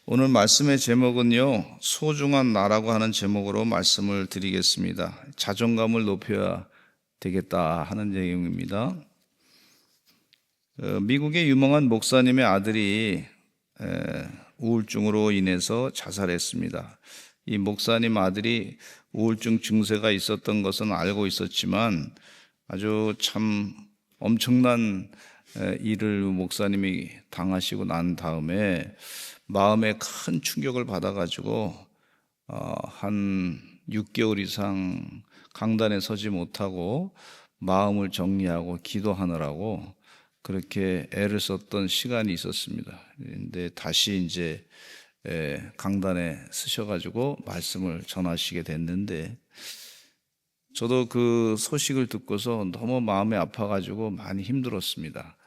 오늘 말씀의 제목은요, 소중한 나라고 하는 제목으로 말씀을 드리겠습니다. 자존감을 높여야 되겠다 하는 내용입니다. 미국의 유명한 목사님의 아들이 우울증으로 인해서 자살했습니다. 이 목사님 아들이 우울증 증세가 있었던 것은 알고 있었지만 아주 참 엄청난 일을 목사님이 당하시고 난 다음에 마음에 큰 충격을 받아가지고 한 6개월 이상 강단에 서지 못하고 마음을 정리하고 기도하느라고 그렇게 애를 썼던 시간이 있었습니다. 근데 다시 이제 강단에 서셔가지고 말씀을 전하시게 됐는데, 저도 그 소식을 듣고서 너무 마음이 아파가지고 많이 힘들었습니다.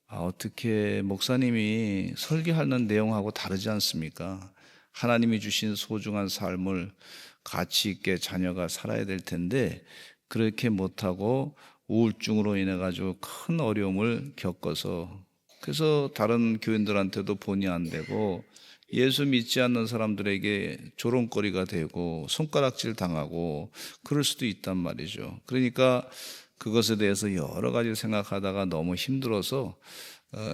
어떻게 목사님이 설교하는 내용하고 다르지 않습니까? 하나님이 주신 소중한 삶을 가치 있게 자녀가 살아야 될 텐데 그렇게 못하고 우울증으로 인해 가지고 큰 어려움을 겪어서, 그래서 다른 교인들한테도 본의 안 되고 예수 믿지 않는 사람들에게 조롱거리가 되고 손가락질 당하고 그럴 수도 있단 말이죠. 그러니까 그것에 대해서 여러 가지 생각하다가 너무 힘들어서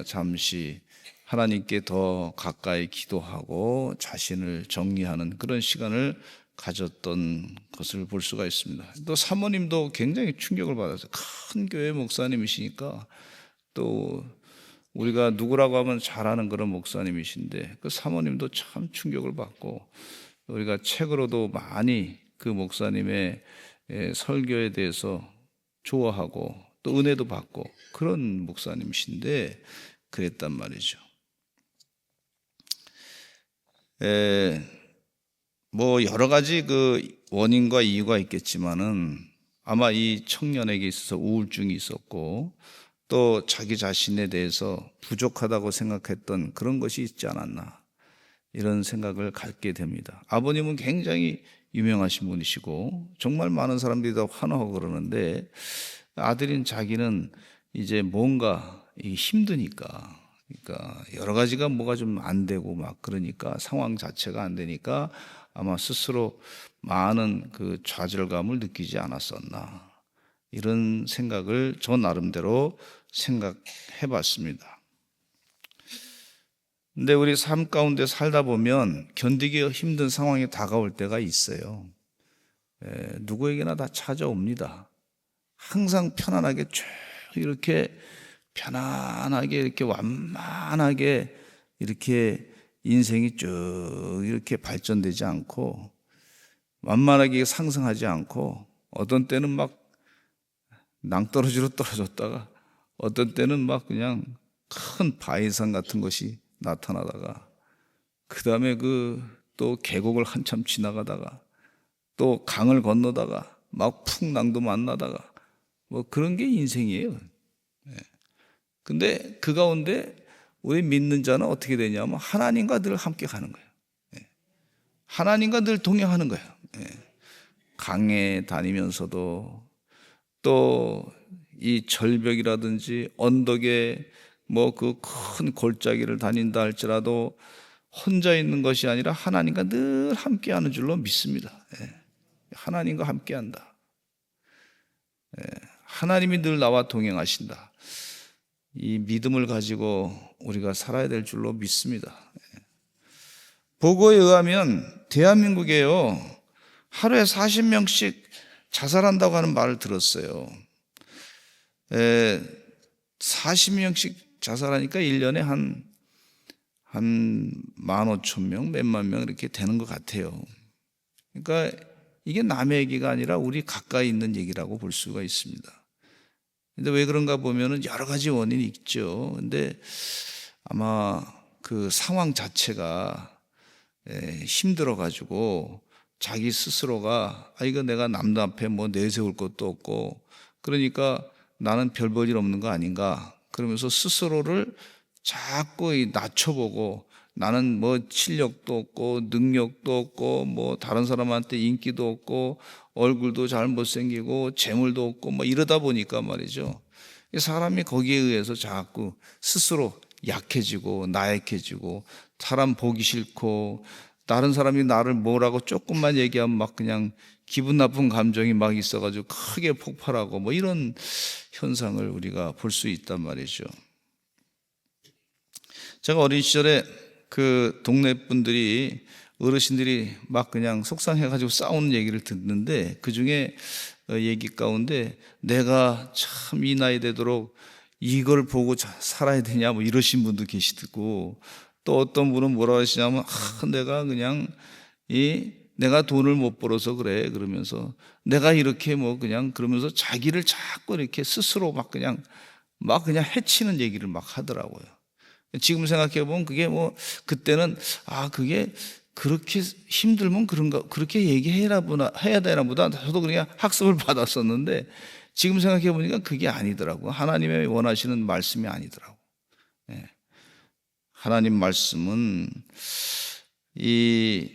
잠시 하나님께 더 가까이 기도하고 자신을 정리하는 그런 시간을 가졌던 것을 볼 수가 있습니다. 또 사모님도 굉장히 충격을 받았어요. 큰 교회 목사님이시니까, 또 우리가 누구라고 하면 잘 아는 그런 목사님이신데 그 사모님도 참 충격을 받고, 우리가 책으로도 많이 그 목사님의 설교에 대해서 좋아하고 또 은혜도 받고 그런 목사님이신데 그랬단 말이죠. 뭐 여러 가지 그 원인과 이유가 있겠지만은 아마 이 청년에게 있어서 우울증이 있었고 또 자기 자신에 대해서 부족하다고 생각했던 그런 것이 있지 않았나, 이런 생각을 갖게 됩니다. 아버님은 굉장히 유명하신 분이시고 정말 많은 사람들이 다 환호하고 그러는데, 아들인 자기는 이제 뭔가 힘드니까, 그러니까 여러 가지가 뭐가 좀 안 되고 막 그러니까 상황 자체가 안 되니까 아마 스스로 많은 그 좌절감을 느끼지 않았었나, 이런 생각을 저 나름대로 생각해 봤습니다. 근데 우리 삶 가운데 살다 보면 견디기 힘든 상황이 다가올 때가 있어요. 누구에게나 다 찾아옵니다. 항상 편안하게 쭉 이렇게 편안하게 이렇게 완만하게 이렇게 인생이 쭉 이렇게 발전되지 않고 완만하게 상승하지 않고, 어떤 때는 막 낭떠러지로 떨어졌다가 어떤 때는 막 그냥 큰 바위산 같은 것이 나타나다가 그 다음에 또 계곡을 한참 지나가다가 또 강을 건너다가 막 풍랑도 만나다가 뭐 그런 게 인생이에요. 근데 그 가운데 우리 믿는 자는 어떻게 되냐면 하나님과 늘 함께 가는 거예요. 하나님과 늘 동행하는 거예요. 강에 다니면서도 또 이 절벽이라든지 언덕에 뭐 그 큰 골짜기를 다닌다 할지라도 혼자 있는 것이 아니라 하나님과 늘 함께하는 줄로 믿습니다. 하나님과 함께한다. 하나님이 늘 나와 동행하신다. 이 믿음을 가지고 우리가 살아야 될 줄로 믿습니다. 보고에 의하면 대한민국에요, 하루에 40명씩 자살한다고 하는 말을 들었어요. 40명씩 자살하니까 1년에 한 15,000명, 몇만 명 이렇게 되는 것 같아요. 그러니까 이게 남의 얘기가 아니라 우리 가까이 있는 얘기라고 볼 수가 있습니다. 근데 왜 그런가 보면은 여러 가지 원인이 있죠. 근데 아마 그 상황 자체가 힘들어가지고 자기 스스로가 이거 내가 남들 앞에 뭐 내세울 것도 없고 그러니까 나는 별 볼 일 없는 거 아닌가, 그러면서 스스로를 자꾸 낮춰보고 나는 뭐 실력도 없고 능력도 없고 뭐 다른 사람한테 인기도 없고 얼굴도 잘 못생기고 재물도 없고 뭐 이러다 보니까 말이죠. 사람이 거기에 의해서 자꾸 스스로 약해지고 나약해지고 사람 보기 싫고 다른 사람이 나를 뭐라고 조금만 얘기하면 막 그냥 기분 나쁜 감정이 막 있어가지고 크게 폭발하고 뭐 이런 현상을 우리가 볼 수 있단 말이죠. 제가 어린 시절에 그 동네 분들이 어르신들이 막 그냥 속상해가지고 싸우는 얘기를 듣는데 그 중에 얘기 가운데 내가 참 이 나이 되도록 이걸 보고 살아야 되냐 뭐 이러신 분도 계시고 또 어떤 분은 뭐라 하시냐면 내가 그냥 내가 돈을 못 벌어서 그래 그러면서 내가 이렇게 뭐 그냥 그러면서 자기를 자꾸 이렇게 스스로 막 그냥 해치는 얘기를 막 하더라고요. 지금 생각해 보면 그게 뭐 그때는 그게 그렇게 힘들면 그렇게 얘기해야 되나 보다. 저도 그냥 학습을 받았었는데 지금 생각해 보니까 그게 아니더라고요. 하나님의 원하시는 말씀이 아니더라고요. 하나님 말씀은 이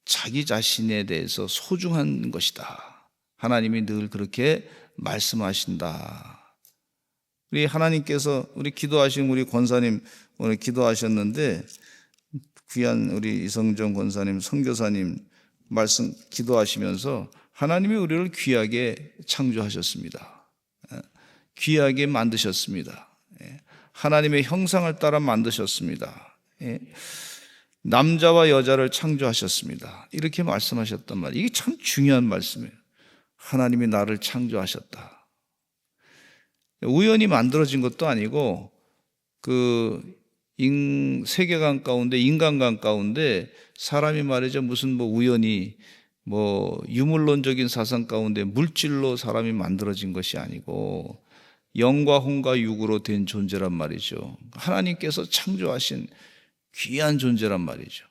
자기 자신에 대해서 소중한 것이다. 하나님이 늘 그렇게 말씀하신다. 우리 하나님께서 우리 기도하신 우리 권사님 오늘 기도하셨는데 귀한 우리 이성정 권사님 선교사님 말씀 기도하시면서 하나님이 우리를 귀하게 창조하셨습니다. 귀하게 만드셨습니다. 하나님의 형상을 따라 만드셨습니다. 남자와 여자를 창조하셨습니다. 이렇게 말씀하셨단 말이에요. 이게 참 중요한 말씀이에요. 하나님이 나를 창조하셨다. 우연히 만들어진 것도 아니고 세계관 가운데 인간관 가운데 사람이 말이죠 무슨 뭐 우연히 뭐 유물론적인 사상 가운데 물질로 사람이 만들어진 것이 아니고 영과 혼과 육으로 된 존재란 말이죠. 하나님께서 창조하신 귀한 존재란 말이죠.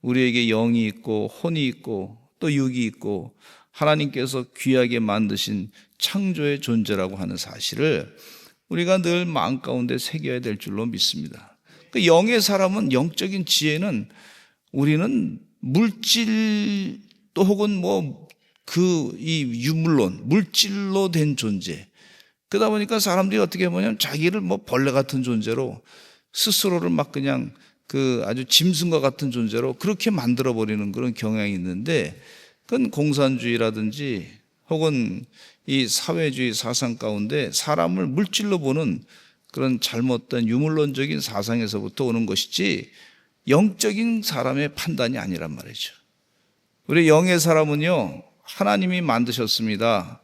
우리에게 영이 있고 혼이 있고 또 육이 있고 하나님께서 귀하게 만드신 창조의 존재라고 하는 사실을 우리가 늘 마음 가운데 새겨야 될 줄로 믿습니다. 그 영의 사람은 영적인 지혜는 우리는 물질 또 혹은 이 유물론 물질로 된 존재 그러다 보니까 사람들이 어떻게 보면 자기를 벌레 같은 존재로 스스로를 막 그냥 아주 짐승과 같은 존재로 그렇게 만들어버리는 그런 경향이 있는데 그건 공산주의라든지 혹은 이 사회주의 사상 가운데 사람을 물질로 보는 그런 잘못된 유물론적인 사상에서부터 오는 것이지 영적인 사람의 판단이 아니란 말이죠. 우리 영의 사람은요 하나님이 만드셨습니다.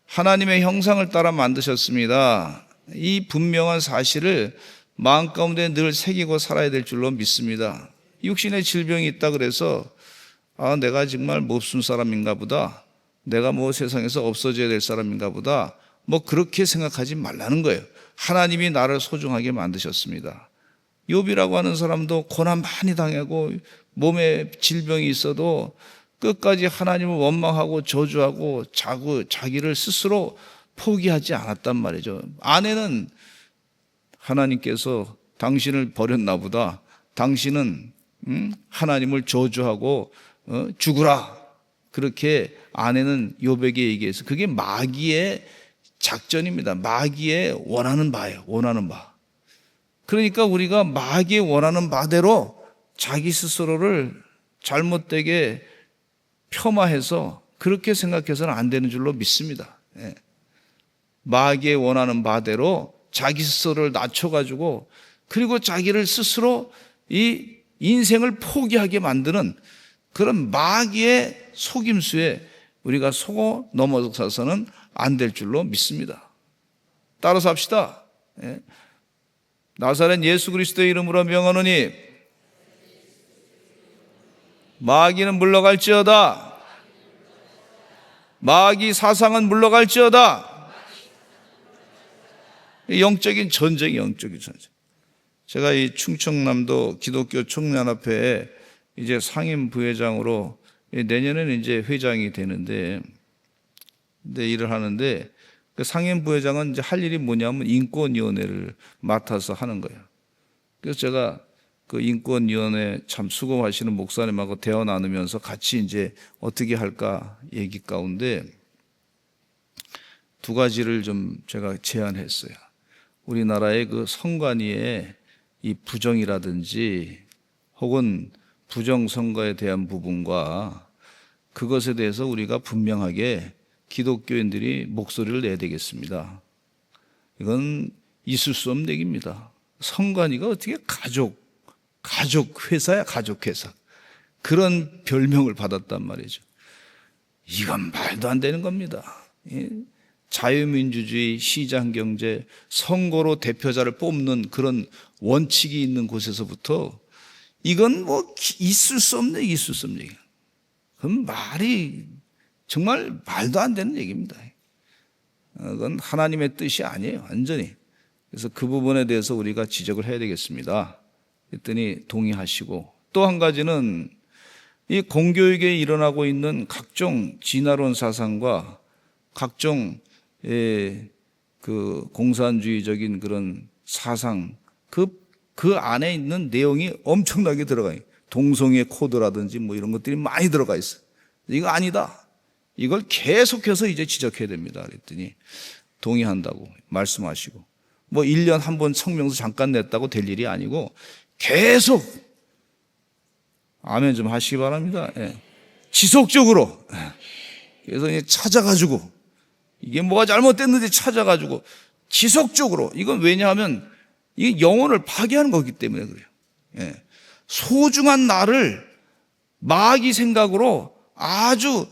하나님의 형상을 따라 만드셨습니다. 이 분명한 사실을 마음 가운데 늘 새기고 살아야 될 줄로 믿습니다. 육신의 질병이 있다 그래서 내가 정말 몹쓸 사람인가 보다. 내가 세상에서 없어져야 될 사람인가 보다. 그렇게 생각하지 말라는 거예요. 하나님이 나를 소중하게 만드셨습니다. 욥이라고 하는 사람도 고난 많이 당하고 몸에 질병이 있어도 끝까지 하나님을 원망하고 저주하고 자기를 스스로 포기하지 않았단 말이죠. 아내는 하나님께서 당신을 버렸나 보다. 당신은 하나님을 저주하고 죽으라. 그렇게 아내는 욥에게 얘기해서 그게 마귀의 작전입니다. 마귀의 원하는 바예요. 원하는 바. 그러니까 우리가 마귀의 원하는 바대로 자기 스스로를 잘못되게 폄하해서 그렇게 생각해서는 안 되는 줄로 믿습니다. 마귀의 원하는 바대로 자기 스스로를 낮춰가지고 그리고 자기를 스스로 이 인생을 포기하게 만드는 그런 마귀의 속임수에 우리가 속어 넘어서서는 안 될 줄로 믿습니다. 따라서 합시다. 나사렛 예수 그리스도의 이름으로 명하노니 마귀는 물러갈지어다. 마귀 사상은 물러갈지어다. 영적인 전쟁이 영적인 전쟁. 제가 이 충청남도 기독교 총연합회에 이제 상임 부회장으로 내년에는 이제 회장이 되는데 일을 하는데 그 상임 부회장은 이제 할 일이 뭐냐면 인권위원회를 맡아서 하는 거예요. 그래서 제가 그 인권위원회 참 수고하시는 목사님하고 대화 나누면서 같이 이제 어떻게 할까 얘기 가운데 두 가지를 좀 제가 제안했어요. 우리나라의 그 선관위의 이 부정이라든지 혹은 부정선거에 대한 부분과 그것에 대해서 우리가 분명하게 기독교인들이 목소리를 내야 되겠습니다. 이건 있을 수 없는 얘기입니다. 선관위가 어떻게 가족 회사야, 가족 회사. 그런 별명을 받았단 말이죠. 이건 말도 안 되는 겁니다. 자유민주주의, 시장경제, 선거로 대표자를 뽑는 그런 원칙이 있는 곳에서부터 이건 뭐 있을 수 없는 얘기. 그건 말이 정말 말도 안 되는 얘기입니다. 그건 하나님의 뜻이 아니에요, 완전히. 그래서 그 부분에 대해서 우리가 지적을 해야 되겠습니다. 그랬더니 동의하시고, 또 한 가지는 이 공교육에 일어나고 있는 각종 진화론 사상과 각종 그 공산주의적인 그런 사상, 그 안에 있는 내용이 엄청나게 들어가요. 동성애 코드라든지 뭐 이런 것들이 많이 들어가 있어요. 이거 아니다. 이걸 계속해서 이제 지적해야 됩니다. 그랬더니 동의한다고 말씀하시고, 뭐 1년 한 번 성명서 잠깐 냈다고 될 일이 아니고 계속 아멘 좀 하시기 바랍니다. 지속적으로. 그래서 찾아가지고 이게 뭐가 잘못됐는지 찾아가지고 지속적으로. 이건 왜냐하면 이게 영혼을 파괴하는 거기 때문에 그래요. 소중한 나를 마귀 생각으로 아주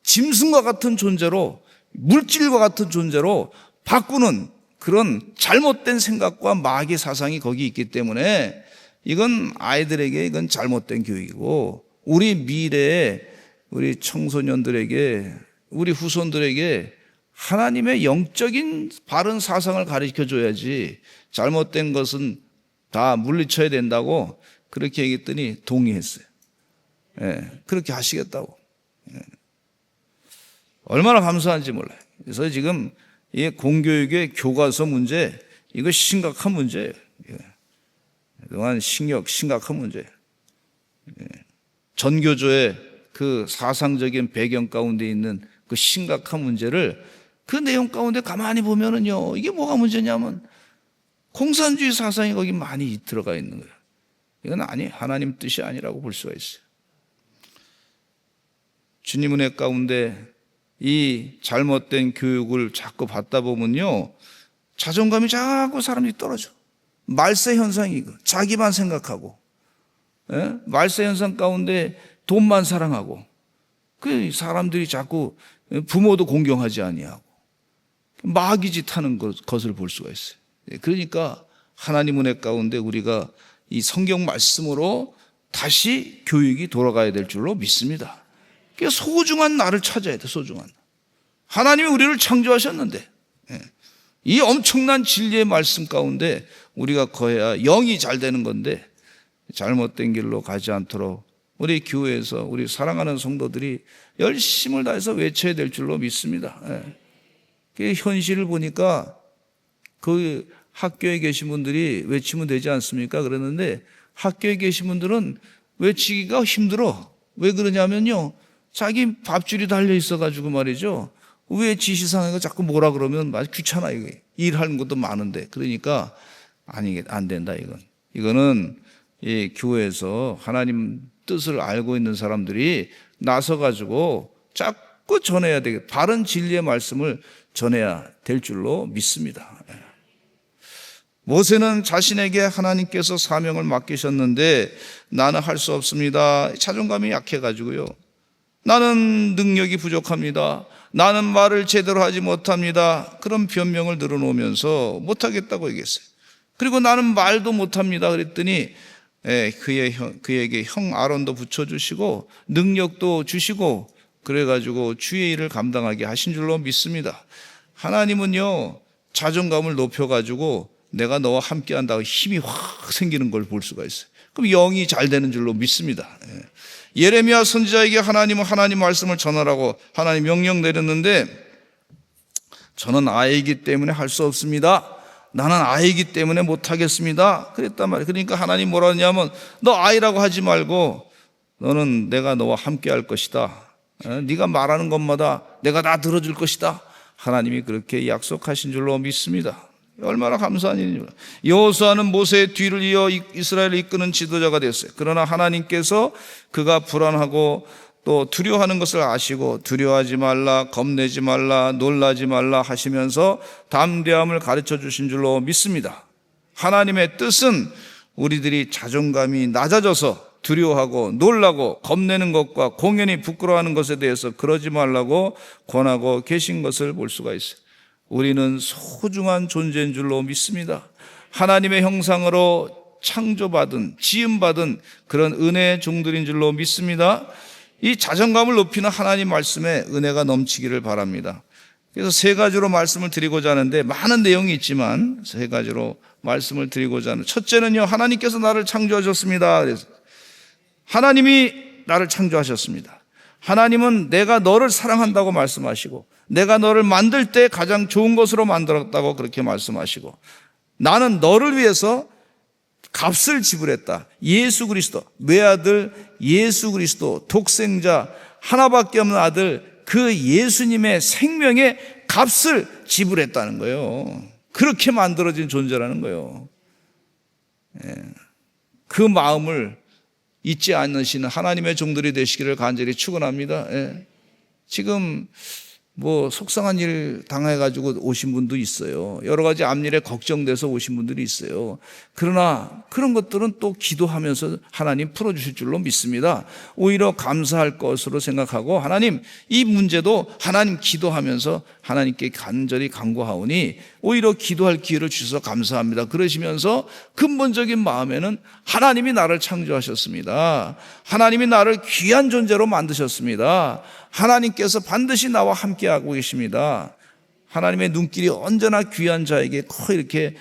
짐승과 같은 존재로, 물질과 같은 존재로 바꾸는 그런 잘못된 생각과 마귀 사상이 거기 있기 때문에 이건 아이들에게 이건 잘못된 교육이고, 우리 미래에 우리 청소년들에게, 우리 후손들에게 하나님의 영적인 바른 사상을 가르쳐 줘야지 잘못된 것은 다 물리쳐야 된다고 그렇게 얘기했더니 동의했어요. 그렇게 하시겠다고. 얼마나 감사한지 몰라요. 그래서 지금 이 공교육의 교과서 문제, 이거 심각한 문제예요. 그동안 심각한 문제예요. 전교조의 그 사상적인 배경 가운데 있는 그 심각한 문제를 그 내용 가운데 가만히 보면은요, 이게 뭐가 문제냐면 공산주의 사상이 거기 많이 들어가 있는 거예요. 이건 하나님 뜻이 아니라고 볼 수가 있어요. 주님 은혜 가운데 이 잘못된 교육을 자꾸 받다 보면요, 자존감이 자꾸 사람이 떨어져. 말세 현상이 자기만 생각하고, 말세 현상 가운데 돈만 사랑하고, 그 사람들이 자꾸 부모도 공경하지 아니하고 마귀짓 하는 것을 볼 수가 있어요. 그러니까 하나님 은혜 가운데 우리가 이 성경 말씀으로 다시 교육이 돌아가야 될 줄로 믿습니다. 그러니까 소중한 나를 찾아야 돼. 소중한 하나님이 우리를 창조하셨는데 이 엄청난 진리의 말씀 가운데 우리가 거해야 영이 잘 되는 건데, 잘못된 길로 가지 않도록 우리 교회에서 우리 사랑하는 성도들이 열심을 다해서 외쳐야 될 줄로 믿습니다. 그 현실을 보니까 그 학교에 계신 분들이 외치면 되지 않습니까? 그러는데 학교에 계신 분들은 외치기가 힘들어. 왜 그러냐면요, 자기 밥줄이 달려 있어가지고 말이죠, 왜 지시상에가 자꾸 뭐라 그러면 아주 귀찮아. 이거 일하는 것도 많은데. 그러니까 안 된다. 이거는 이 교회에서 하나님 뜻을 알고 있는 사람들이 나서가지고 자꾸 전해야 되겠다. 바른 진리의 말씀을 전해야 될 줄로 믿습니다. 모세는 자신에게 하나님께서 사명을 맡기셨는데 나는 할 수 없습니다. 자존감이 약해가지고요, 나는 능력이 부족합니다, 나는 말을 제대로 하지 못합니다, 그런 변명을 늘어놓으면서 못하겠다고 얘기했어요. 그리고 나는 말도 못합니다 그랬더니 그에게 형 아론도 붙여주시고 능력도 주시고 그래가지고 주의 일을 감당하게 하신 줄로 믿습니다. 하나님은요, 자존감을 높여가지고 내가 너와 함께 한다고 힘이 확 생기는 걸 볼 수가 있어요. 그럼 영이 잘 되는 줄로 믿습니다. 예레미야 선지자에게 하나님은 하나님 말씀을 전하라고 하나님 명령 내렸는데, 저는 아이이기 때문에 할 수 없습니다, 나는 아이기 때문에 못하겠습니다. 그랬단 말이에요. 그러니까 하나님 뭐라 하냐면 너 아이라고 하지 말고 너는 내가 너와 함께 할 것이다. 네가 말하는 것마다 내가 다 들어줄 것이다. 하나님이 그렇게 약속하신 줄로 믿습니다. 얼마나 감사한 일입니까? 여호수아는 모세의 뒤를 이어 이스라엘을 이끄는 지도자가 됐어요. 그러나 하나님께서 그가 불안하고 또 두려워하는 것을 아시고 두려워하지 말라, 겁내지 말라, 놀라지 말라 하시면서 담대함을 가르쳐 주신 줄로 믿습니다. 하나님의 뜻은 우리들이 자존감이 낮아져서 두려워하고 놀라고 겁내는 것과 공연히 부끄러워하는 것에 대해서 그러지 말라고 권하고 계신 것을 볼 수가 있어요. 우리는 소중한 존재인 줄로 믿습니다. 하나님의 형상으로 창조받은, 지음받은 그런 은혜의 종들인 줄로 믿습니다. 이 자존감을 높이는 하나님 말씀에 은혜가 넘치기를 바랍니다. 그래서 세 가지로 말씀을 드리고자 하는데 많은 내용이 있지만 세 가지로 말씀을 드리고자 하는, 첫째는요, 하나님께서 나를 창조하셨습니다. 그래서 하나님이 나를 창조하셨습니다. 하나님은 내가 너를 사랑한다고 말씀하시고 내가 너를 만들 때 가장 좋은 것으로 만들었다고 그렇게 말씀하시고 나는 너를 위해서 값을 지불했다. 예수 그리스도, 외아들 예수 그리스도, 독생자, 하나밖에 없는 아들 그 예수님의 생명의 값을 지불했다는 거예요. 그렇게 만들어진 존재라는 거예요. 그 마음을 잊지 않으시는 하나님의 종들이 되시기를 간절히 축원합니다. 지금 속상한 일 당해가지고 오신 분도 있어요. 여러 가지 앞일에 걱정돼서 오신 분들이 있어요. 그러나 그런 것들은 또 기도하면서 하나님 풀어주실 줄로 믿습니다. 오히려 감사할 것으로 생각하고 하나님 이 문제도 하나님 기도하면서 하나님께 간절히 간구하오니 오히려 기도할 기회를 주셔서 감사합니다. 그러시면서 근본적인 마음에는 하나님이 나를 창조하셨습니다. 하나님이 나를 귀한 존재로 만드셨습니다. 하나님께서 반드시 나와 함께하고 계십니다. 하나님의 눈길이 언제나 귀한 자에게 코 이렇게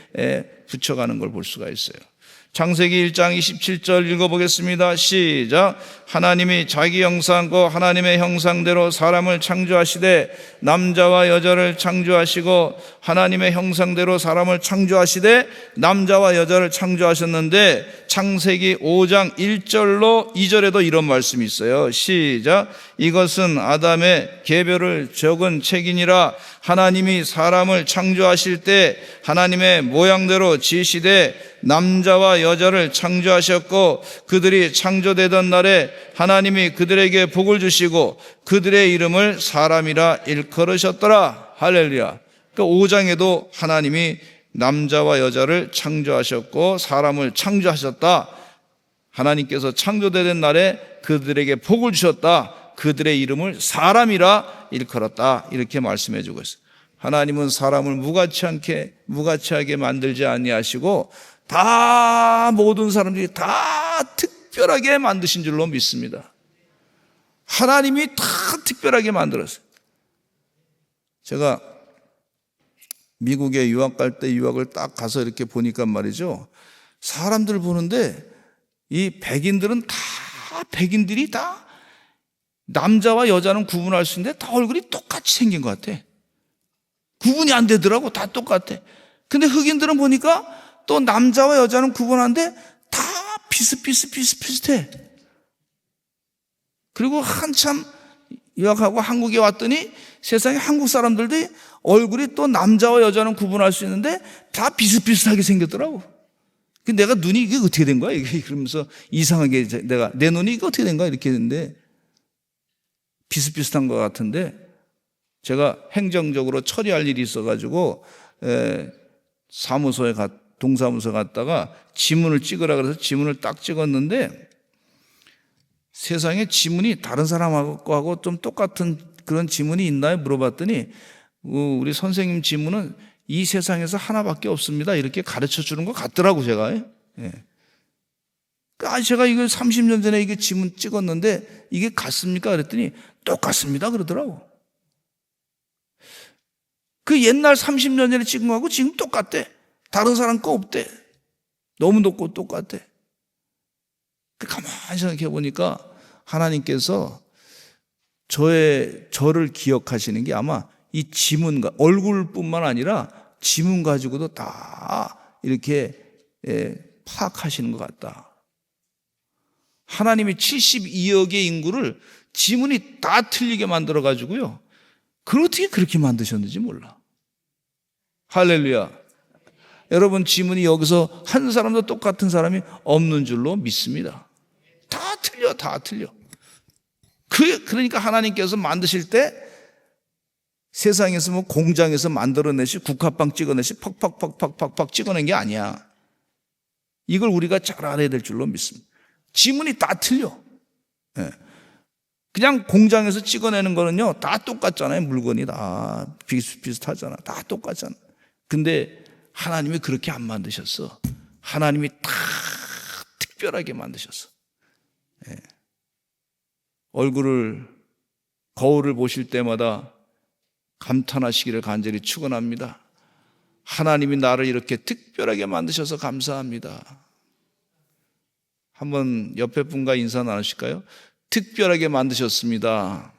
붙여가는 걸 볼 수가 있어요. 창세기 1장 27절 읽어보겠습니다. 시작. 하나님이 자기 형상과 하나님의 형상대로 사람을 창조하시되 남자와 여자를 창조하시고 하나님의 형상대로 사람을 창조하시되 남자와 여자를 창조하셨는데 창세기 5장 1절로 2절에도 이런 말씀이 있어요. 시작. 이것은 아담의 계별을 적은 책이니라. 하나님이 사람을 창조하실 때 하나님의 모양대로 지으시되 남자와 여자를 창조하셨고 그들이 창조되던 날에 하나님이 그들에게 복을 주시고 그들의 이름을 사람이라 일컬으셨더라. 할렐루야. 그러니까 5장에도 하나님이 남자와 여자를 창조하셨고 사람을 창조하셨다. 하나님께서 창조되던 날에 그들에게 복을 주셨다. 그들의 이름을 사람이라 일컬었다. 이렇게 말씀해 주고 있어요. 하나님은 사람을 무가치하게 만들지 아니하시고 다 모든 사람들이 다 특별하게 만드신 줄로 믿습니다. 하나님이 다 특별하게 만들었어요. 제가 미국에 유학 갈 때 유학을 딱 가서 이렇게 보니까 말이죠. 사람들 보는데 이 백인들이 다 남자와 여자는 구분할 수 있는데 다 얼굴이 똑같이 생긴 것 같아. 구분이 안 되더라고. 다 똑같아. 근데 흑인들은 보니까 또 남자와 여자는 구분하는데 다 비슷해. 그리고 한참 유학하고 한국에 왔더니 세상에 한국 사람들도 얼굴이 또 남자와 여자는 구분할 수 있는데 다 비슷비슷하게 생겼더라고. 내가 눈이 이게 어떻게 된 거야? 그러면서 이상하게 내 눈이 이게 어떻게 된 거야? 이렇게 했는데 비슷비슷한 것 같은데 제가 행정적으로 처리할 일이 있어가지고 동사무소에 갔다가 지문을 찍으라 그래서 지문을 딱 찍었는데 세상에 지문이 다른 사람하고 좀 똑같은 그런 지문이 있나요? 물어봤더니 우리 선생님 지문은 이 세상에서 하나밖에 없습니다. 이렇게 가르쳐 주는 것 같더라고 제가. 제가 이거 30년 전에 이게 지문 찍었는데 이게 같습니까? 그랬더니 똑같습니다. 그러더라고. 그 옛날 30년 전에 찍은 거하고 지금 똑같대. 다른 사람 거 없대. 너무 높고 똑같대. 가만히 생각해 보니까 하나님께서 저를 기억하시는 게 아마 이 지문과 얼굴뿐만 아니라 지문 가지고도 다 이렇게 파악하시는 것 같다. 하나님이 72억의 인구를 지문이 다 틀리게 만들어 가지고요, 그걸 어떻게 그렇게 만드셨는지 몰라. 할렐루야. 여러분, 지문이 여기서 한 사람도 똑같은 사람이 없는 줄로 믿습니다. 다 틀려, 다 틀려. 그러니까 하나님께서 만드실 때 세상에서 뭐 공장에서 만들어내시 국화빵 찍어내시 팍팍팍팍팍팍 찍어낸 게 아니야. 이걸 우리가 잘 알아야 될 줄로 믿습니다. 지문이 다 틀려. 그냥 공장에서 찍어내는 거는요, 다 똑같잖아요. 물건이 다 비슷비슷하잖아. 다 똑같잖아. 근데 하나님이 그렇게 안 만드셨어. 하나님이 다 특별하게 만드셨어. 거울을 보실 때마다 감탄하시기를 간절히 축원합니다. 하나님이 나를 이렇게 특별하게 만드셔서 감사합니다. 한번 옆에 분과 인사 나누실까요? 특별하게 만드셨습니다.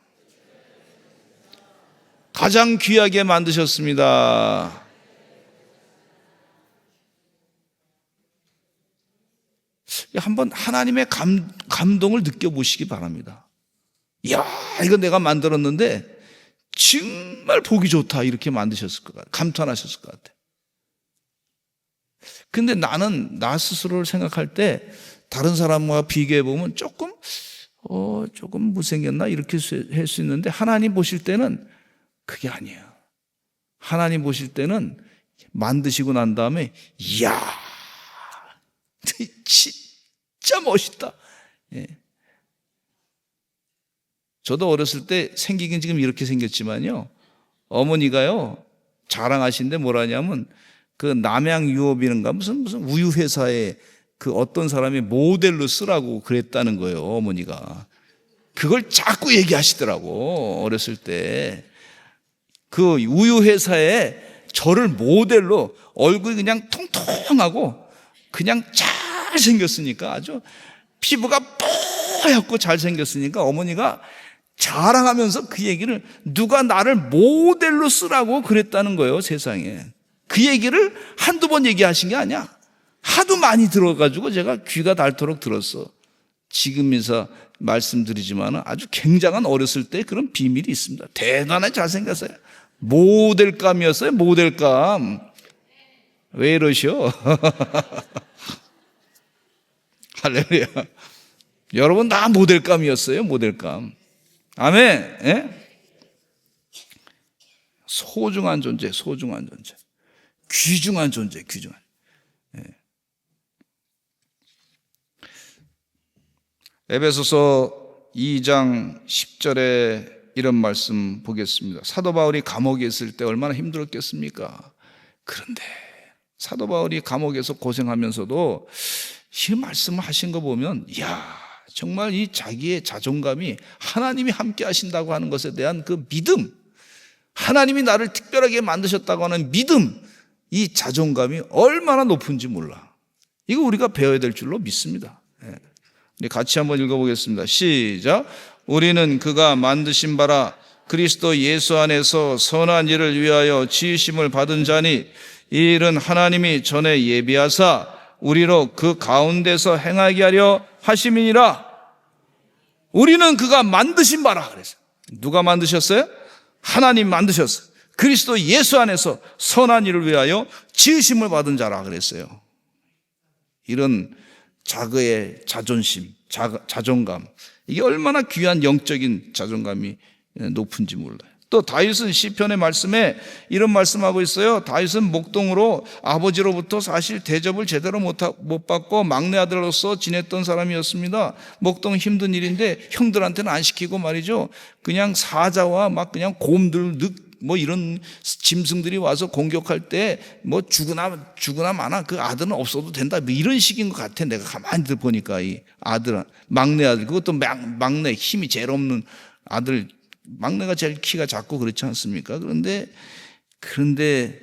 가장 귀하게 만드셨습니다. 한번 하나님의 감동을 느껴보시기 바랍니다. 이야, 이거 내가 만들었는데 정말 보기 좋다, 이렇게 만드셨을 것 같아요. 감탄하셨을 것 같아요. 근데 나는 나 스스로를 생각할 때 다른 사람과 비교해 보면 조금 못생겼나 이렇게 할 수 있는데, 하나님 보실 때는 그게 아니에요. 하나님 보실 때는 만드시고 난 다음에 이야, 진짜 멋있다. 저도 어렸을 때 생기긴 지금 이렇게 생겼지만요, 어머니가요 자랑하신데 뭐라 하냐면, 그 남양유업이는가 무슨 우유 회사에 그 어떤 사람이 모델로 쓰라고 그랬다는 거예요. 어머니가 그걸 자꾸 얘기하시더라고. 어렸을 때 그 우유 회사에 저를 모델로, 얼굴이 그냥 통통하고 그냥 잘생겼으니까, 아주 피부가 뽀얗고 잘생겼으니까 어머니가 자랑하면서 그 얘기를, 누가 나를 모델로 쓰라고 그랬다는 거예요. 세상에. 그 얘기를 한두 번 얘기하신 게 아니야. 하도 많이 들어가지고 제가 귀가 닳도록 들었어. 지금에서 말씀드리지만 아주 굉장한 어렸을 때 그런 비밀이 있습니다. 대단하게 잘생겼어요. 모델감이었어요. 모델감. 왜 이러셔? 할렐루야. 여러분 다 모델감이었어요. 모델감. 아멘. 예? 소중한 존재, 소중한 존재. 귀중한 존재, 귀중한. 예. 에베소서 2장 10절에 이런 말씀 보겠습니다. 사도 바울이 감옥에 있을 때 얼마나 힘들었겠습니까? 그런데 사도 바울이 감옥에서 고생하면서도 이 말씀을 하신 거 보면, 이야, 정말 이 자기의 자존감이 하나님이 함께 하신다고 하는 것에 대한 그 믿음, 하나님이 나를 특별하게 만드셨다고 하는 믿음, 이 자존감이 얼마나 높은지 몰라. 이거 우리가 배워야 될 줄로 믿습니다. 우리 같이 한번 읽어보겠습니다. 시작. 우리는 그가 만드신 바라 그리스도 예수 안에서 선한 일을 위하여 지으심을 받은 자니, 이 일은 하나님이 전에 예비하사 우리로 그 가운데서 행하게 하려 하심이니라. 우리는 그가 만드신 바라 그랬어요. 누가 만드셨어요? 하나님 만드셨어요. 그리스도 예수 안에서 선한 일을 위하여 지으심을 받은 자라 그랬어요. 이런 자그의 자존심, 자존감, 이게 얼마나 귀한 영적인 자존감이 높은지 몰라요. 또 다윗은 시편의 말씀에 이런 말씀하고 있어요. 다윗은 목동으로 아버지로부터 사실 대접을 제대로 못 받고 막내 아들로서 지냈던 사람이었습니다. 목동 힘든 일인데 형들한테는 안 시키고 말이죠, 그냥 사자와 막 그냥 곰들, 뭐 이런 짐승들이 와서 공격할 때 뭐 죽으나 마나 그 아들은 없어도 된다, 뭐 이런 식인 것 같아. 내가 가만히 보니까 이 아들, 막내 아들, 그것도 막내, 힘이 제일 없는 아들, 막내가 제일 키가 작고 그렇지 않습니까? 그런데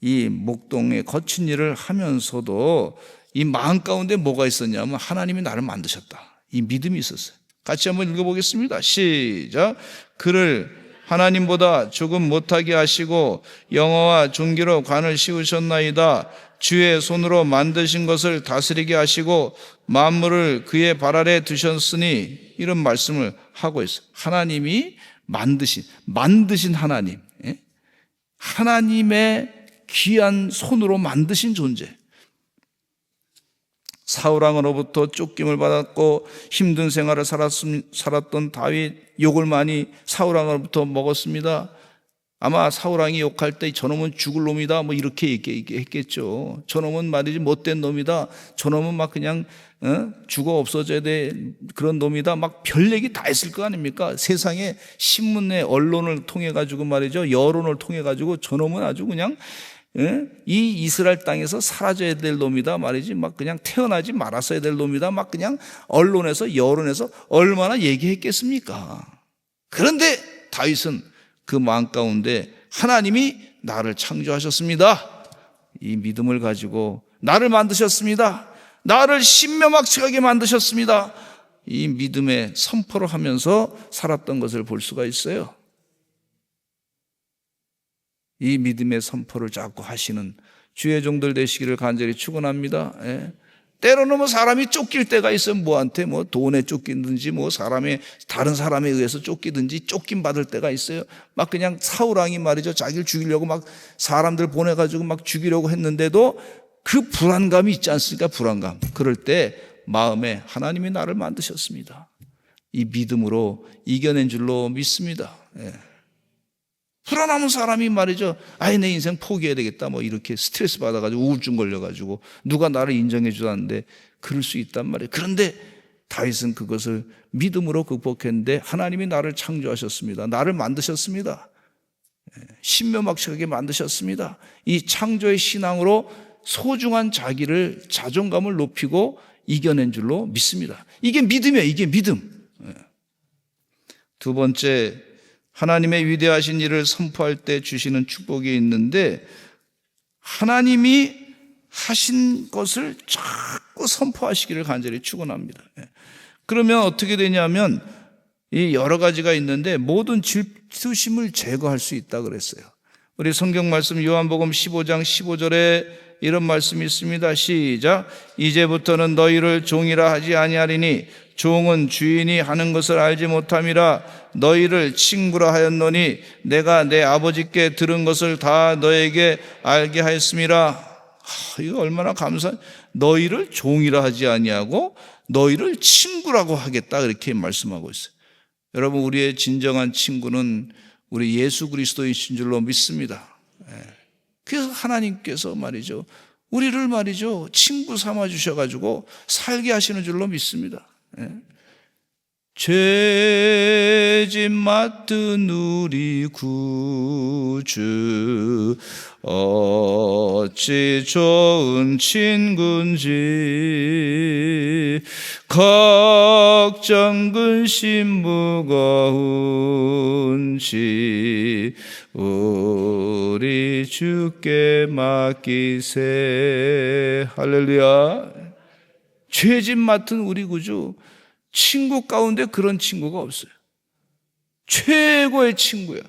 이 목동의 거친 일을 하면서도 이 마음 가운데 뭐가 있었냐면, 하나님이 나를 만드셨다, 이 믿음이 있었어요. 같이 한번 읽어보겠습니다. 시작. 그를 하나님보다 조금 못하게 하시고 영어와 존귀로 관을 씌우셨나이다. 주의 손으로 만드신 것을 다스리게 하시고 만물을 그의 발 아래 두셨으니, 이런 말씀을 하고 있어요. 하나님이 만드신 하나님, 하나님의 귀한 손으로 만드신 존재. 사울왕으로부터 쫓김을 받았고 힘든 생활을 살았던 다윗, 욕을 많이 사울왕으로부터 먹었습니다. 아마 사울왕이 욕할 때 저놈은 죽을 놈이다 뭐 이렇게 얘기했겠죠. 저놈은 말이지 못된 놈이다, 저놈은 막 그냥 죽어 없어져야 돼, 그런 놈이다, 막 별 얘기 다 했을 거 아닙니까? 세상에 신문에 언론을 통해 가지고 말이죠, 여론을 통해 가지고 저놈은 아주 그냥 이 이스라엘 땅에서 사라져야 될 놈이다 말이지, 막 그냥 태어나지 말았어야 될 놈이다, 막 그냥 언론에서 여론에서 얼마나 얘기했겠습니까? 그런데 다윗은 그 마음 가운데 하나님이 나를 창조하셨습니다, 이 믿음을 가지고 나를 만드셨습니다, 나를 신묘막측하게 만드셨습니다, 이 믿음의 선포를 하면서 살았던 것을 볼 수가 있어요. 이 믿음의 선포를 자꾸 하시는 주의 종들 되시기를 간절히 축원합니다. 때로는 뭐 사람이 쫓길 때가 있어요. 뭐한테 뭐 돈에 쫓기든지 뭐 다른 사람에 의해서 쫓기든지 쫓김 받을 때가 있어요. 막 그냥 사울왕이 말이죠, 자기를 죽이려고 막 사람들 보내가지고 막 죽이려고 했는데도 그 불안감이 있지 않습니까? 불안감. 그럴 때 마음에 하나님이 나를 만드셨습니다, 이 믿음으로 이겨낸 줄로 믿습니다. 불안하면 사람이 말이죠, 내 인생 포기해야 되겠다 뭐 이렇게 스트레스 받아가지고 우울증 걸려가지고 누가 나를 인정해 주는데 그럴 수 있단 말이에요. 그런데 다윗은 그것을 믿음으로 극복했는데 하나님이 나를 창조하셨습니다, 나를 만드셨습니다, 신묘막측하게 만드셨습니다. 이 창조의 신앙으로 소중한 자존감을 높이고 이겨낸 줄로 믿습니다. 이게 믿음이에요. 이게 믿음. 두 번째, 하나님의 위대하신 일을 선포할 때 주시는 축복이 있는데, 하나님이 하신 것을 자꾸 선포하시기를 간절히 축원합니다. 그러면 어떻게 되냐면 이 여러 가지가 있는데 모든 질투심을 제거할 수 있다 그랬어요. 우리 성경 말씀 요한복음 15장 15절에 이런 말씀이 있습니다. 시작. 이제부터는 너희를 종이라 하지 아니하리니 종은 주인이 하는 것을 알지 못함이라. 너희를 친구라 하였노니 내가 내 아버지께 들은 것을 다 너에게 알게 하였음이라. 이거 얼마나 감사한, 너희를 종이라 하지 아니하고 너희를 친구라고 하겠다, 이렇게 말씀하고 있어요. 여러분, 우리의 진정한 친구는 우리 예수 그리스도이신 줄로 믿습니다. 그래서 하나님께서 말이죠, 우리를 말이죠, 친구 삼아 주셔가지고 살게 하시는 줄로 믿습니다. 죄짐 맡은 우리 구주 어찌 좋은 친구인지, 걱정 근심 무거운지 우리 주께 맡기세. 할렐루야. 죄짐 맡은 우리 구주, 친구 가운데 그런 친구가 없어요. 최고의 친구야.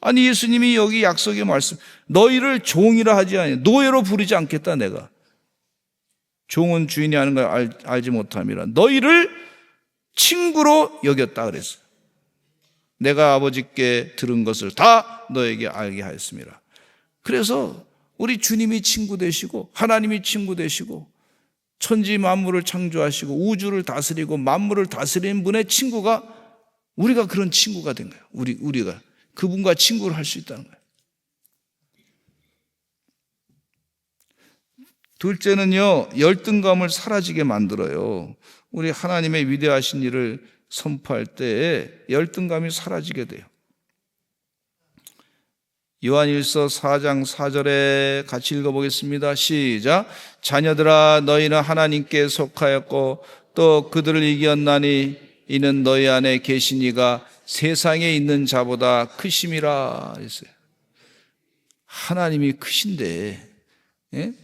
아니, 예수님이 여기 약속의 말씀, 너희를 종이라 하지 아니, 노예로 부르지 않겠다. 내가 종은 주인이 하는 걸 알지 못함이라. 너희를 친구로 여겼다 그랬어요. 내가 아버지께 들은 것을 다 너에게 알게 하였습니다. 그래서 우리 주님이 친구 되시고 하나님이 친구 되시고 천지 만물을 창조하시고 우주를 다스리고 만물을 다스리는 분의 친구가, 우리가 그런 친구가 된 거예요. 우리가 그분과 친구를 할 수 있다는 거예요. 둘째는요, 열등감을 사라지게 만들어요. 우리 하나님의 위대하신 일을 선포할 때에 열등감이 사라지게 돼요. 요한일서 4장 4절에 같이 읽어보겠습니다. 시작. 자녀들아, 너희는 하나님께 속하였고 또 그들을 이겼나니 이는 너희 안에 계신 이가 세상에 있는 자보다 크심이라 했어요. 하나님이 크신데,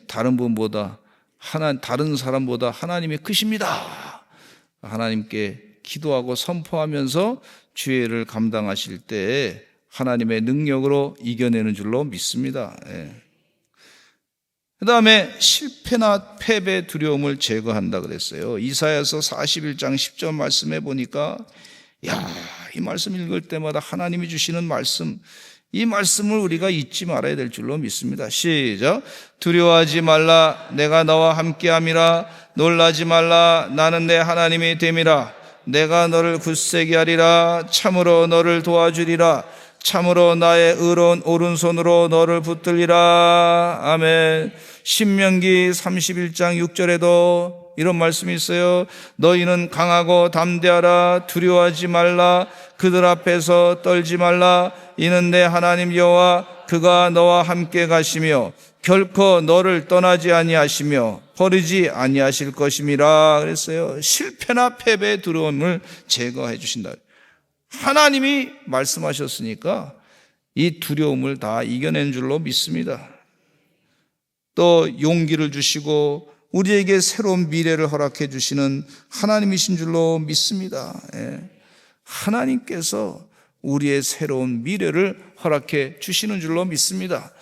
다른 분보다, 다른 사람보다 하나님이 크십니다. 하나님께 기도하고 선포하면서 주의를 감당하실 때 하나님의 능력으로 이겨내는 줄로 믿습니다. 그 다음에 실패나 패배 두려움을 제거한다 그랬어요. 이사야서 41장 10절 말씀에 보니까 이 말씀 읽을 때마다 하나님이 주시는 말씀, 이 말씀을 우리가 잊지 말아야 될 줄로 믿습니다. 시작. 두려워하지 말라. 내가 너와 함께함이라. 놀라지 말라. 나는 내 하나님이 됨이라. 내가 너를 굳세게 하리라. 참으로 너를 도와주리라. 참으로 나의 의로운 오른손으로 너를 붙들리라. 아멘. 신명기 31장 6절에도 이런 말씀이 있어요. 너희는 강하고 담대하라. 두려워하지 말라. 그들 앞에서 떨지 말라. 이는 내 하나님 여호와 그가 너와 함께 가시며 결코 너를 떠나지 아니하시며 버리지 아니하실 것임이라 그랬어요. 실패나 패배의 두려움을 제거해 주신다. 하나님이 말씀하셨으니까 이 두려움을 다 이겨낸 줄로 믿습니다. 또 용기를 주시고 우리에게 새로운 미래를 허락해 주시는 하나님이신 줄로 믿습니다. 하나님께서 우리의 새로운 미래를 허락해 주시는 줄로 믿습니다.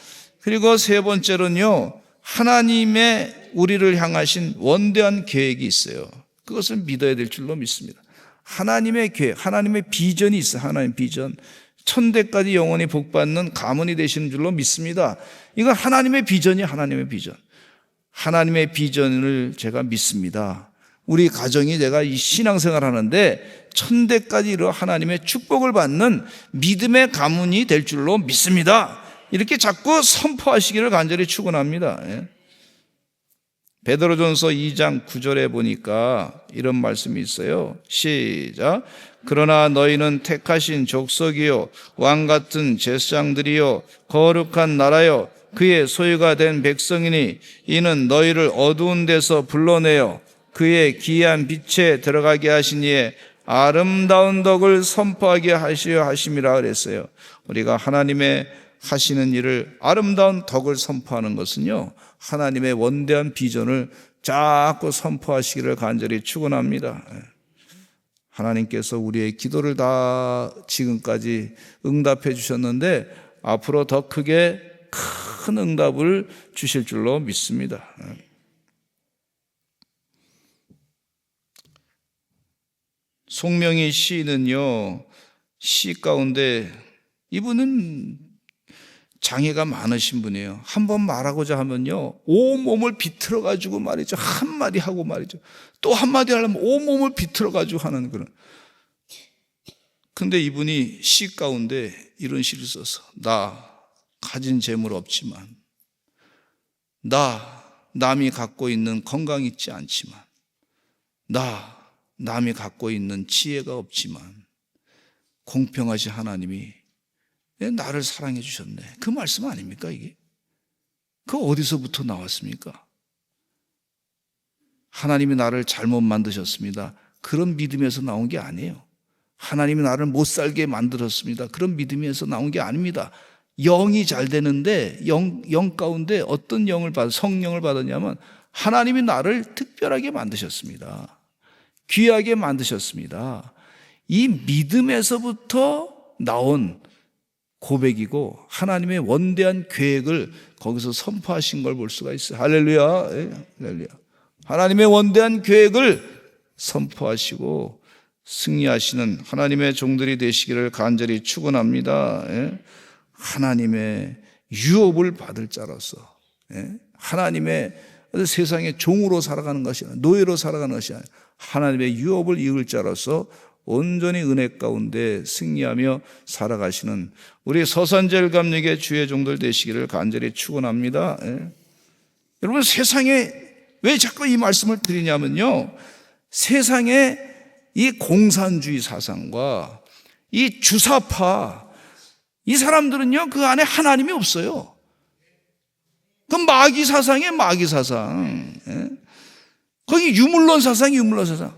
그리고 세 번째로는요, 하나님의 우리를 향하신 원대한 계획이 있어요. 그것을 믿어야 될 줄로 믿습니다. 하나님의 계획, 하나님의 비전이 있어요. 하나님의 비전. 천대까지 영원히 복받는 가문이 되시는 줄로 믿습니다. 이건 하나님의 비전이 하나님의 비전. 하나님의 비전을 제가 믿습니다. 우리 가정이 내가 이 신앙생활 하는데 천대까지 이르러 하나님의 축복을 받는 믿음의 가문이 될 줄로 믿습니다. 이렇게 자꾸 선포하시기를 간절히 축원합니다. 베드로전서 2장 9절에 보니까 이런 말씀이 있어요. 시작. 그러나 너희는 택하신 족속이요 왕 같은 제사장들이요 거룩한 나라요 그의 소유가 된 백성이니 이는 너희를 어두운 데서 불러내어 그의 기이한 빛에 들어가게 하신 이의 아름다운 덕을 선포하게 하시려 하심이라 그랬어요. 우리가 하나님의 하시는 일을 아름다운 덕을 선포하는 것은요, 하나님의 원대한 비전을 자꾸 선포하시기를 간절히 축원합니다. 하나님께서 우리의 기도를 다 지금까지 응답해 주셨는데 앞으로 더 크게 큰 응답을 주실 줄로 믿습니다. 송명희 시인은요, 시 가운데 이분은 장애가 많으신 분이에요. 한번 말하고자 하면요, 온몸을 비틀어 가지고 말이죠. 한마디 하고 말이죠. 또 한마디 하려면 온몸을 비틀어 가지고 하는 그런. 근데 이분이 시 가운데 이런 시를 써서 나 가진 재물 없지만, 나 남이 갖고 있는 건강 있지 않지만, 나 남이 갖고 있는 지혜가 없지만 공평하신 하나님이 나를 사랑해 주셨네. 그 말씀 아닙니까 이게? 그 어디서부터 나왔습니까? 하나님이 나를 잘못 만드셨습니다. 그런 믿음에서 나온 게 아니에요. 하나님이 나를 못 살게 만들었습니다. 그런 믿음에서 나온 게 아닙니다. 영이 잘 되는데 영 가운데 어떤 영을 성령을 받았냐면 하나님이 나를 특별하게 만드셨습니다. 귀하게 만드셨습니다. 이 믿음에서부터 나온 고백이고 하나님의 원대한 계획을 거기서 선포하신 걸 볼 수가 있어요. 할렐루야. 할렐루야. 하나님의 원대한 계획을 선포하시고 승리하시는 하나님의 종들이 되시기를 간절히 축원합니다. 하나님의 유업을 받을 자로서 하나님의 세상의 종으로 살아가는 것이 아니라 노예로 살아가는 것이 아니라 하나님의 유업을 이을 자로서 온전히 은혜 가운데 승리하며 살아가시는 우리 서산절 감리교 주의 종들 되시기를 간절히 축원합니다. 여러분, 세상에 왜 자꾸 이 말씀을 드리냐면요, 세상에 이 공산주의 사상과 이 주사파, 이 사람들은요 그 안에 하나님이 없어요. 그 마귀 사상이에요. 마귀 사상. 거기 유물론 사상이 유물론 사상.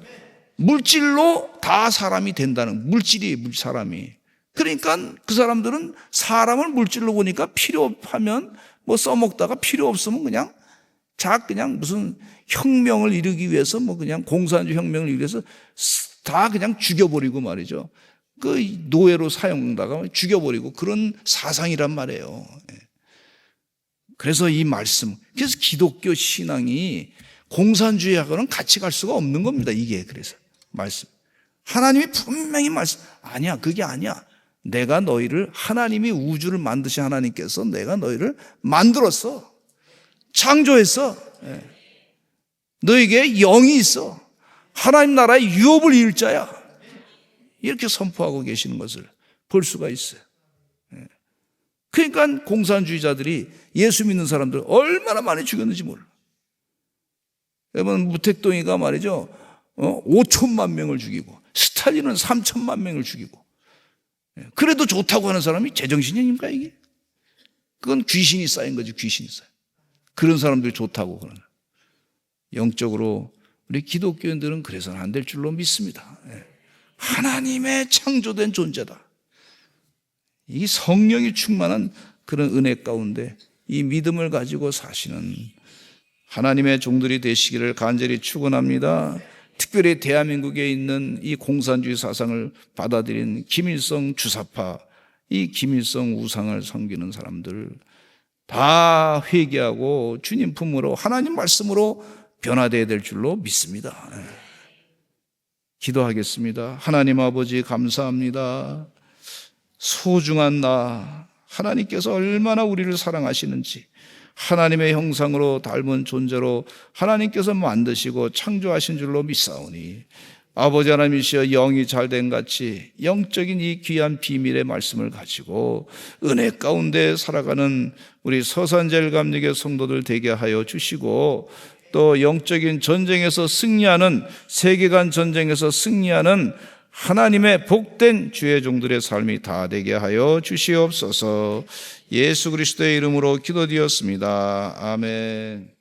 물질로 다 사람이 된다는, 물질이 사람이. 그러니까 그 사람들은 사람을 물질로 보니까 필요하면 뭐 써먹다가 필요 없으면 그냥 무슨 혁명을 이루기 위해서 그냥 공산주의 혁명을 이루기 위해서 다 그냥 죽여버리고 말이죠. 그 노예로 사용당하다가 죽여버리고 그런 사상이란 말이에요. 그래서 이 말씀, 그래서 기독교 신앙이 공산주의하고는 같이 갈 수가 없는 겁니다. 이게 그래서 말씀. 하나님이 분명히 말씀, 아니야, 그게 아니야. 내가 너희를, 하나님이 우주를 만드신 하나님께서 내가 너희를 만들었어. 창조했어. 너에게 영이 있어. 하나님 나라의 유업을 이을 자야. 이렇게 선포하고 계시는 것을 볼 수가 있어요. 그러니까 공산주의자들이 예수 믿는 사람들 얼마나 많이 죽였는지 몰라. 여러분, 무택동이가 말이죠, 5천만 명을 죽이고 스탈린은 3천만 명을 죽이고, 그래도 좋다고 하는 사람이 제정신입니까 이게? 그건 귀신이 쌓인 거지. 귀신이 쌓인. 그런 사람들이 좋다고 그러는. 영적으로 우리 기독교인들은 그래서는 안 될 줄로 믿습니다. 하나님의 창조된 존재다. 이 성령이 충만한 그런 은혜 가운데 이 믿음을 가지고 사시는 하나님의 종들이 되시기를 간절히 축원합니다. 특별히 대한민국에 있는 이 공산주의 사상을 받아들인 김일성 주사파, 이 김일성 우상을 섬기는 사람들 다 회개하고 주님 품으로 하나님 말씀으로 변화되어야 될 줄로 믿습니다. 기도하겠습니다. 하나님 아버지 감사합니다. 소중한 나, 하나님께서 얼마나 우리를 사랑하시는지, 하나님의 형상으로 닮은 존재로 하나님께서 만드시고 창조하신 줄로 믿사오니 아버지 하나님이시여 영이 잘된 같이 영적인 이 귀한 비밀의 말씀을 가지고 은혜 가운데 살아가는 우리 서산제일감리교 성도들 되게 하여 주시고, 또 영적인 전쟁에서 승리하는, 세계관 전쟁에서 승리하는 하나님의 복된 주의 종들의 삶이 다 되게 하여 주시옵소서. 예수 그리스도의 이름으로 기도드렸습니다. 아멘.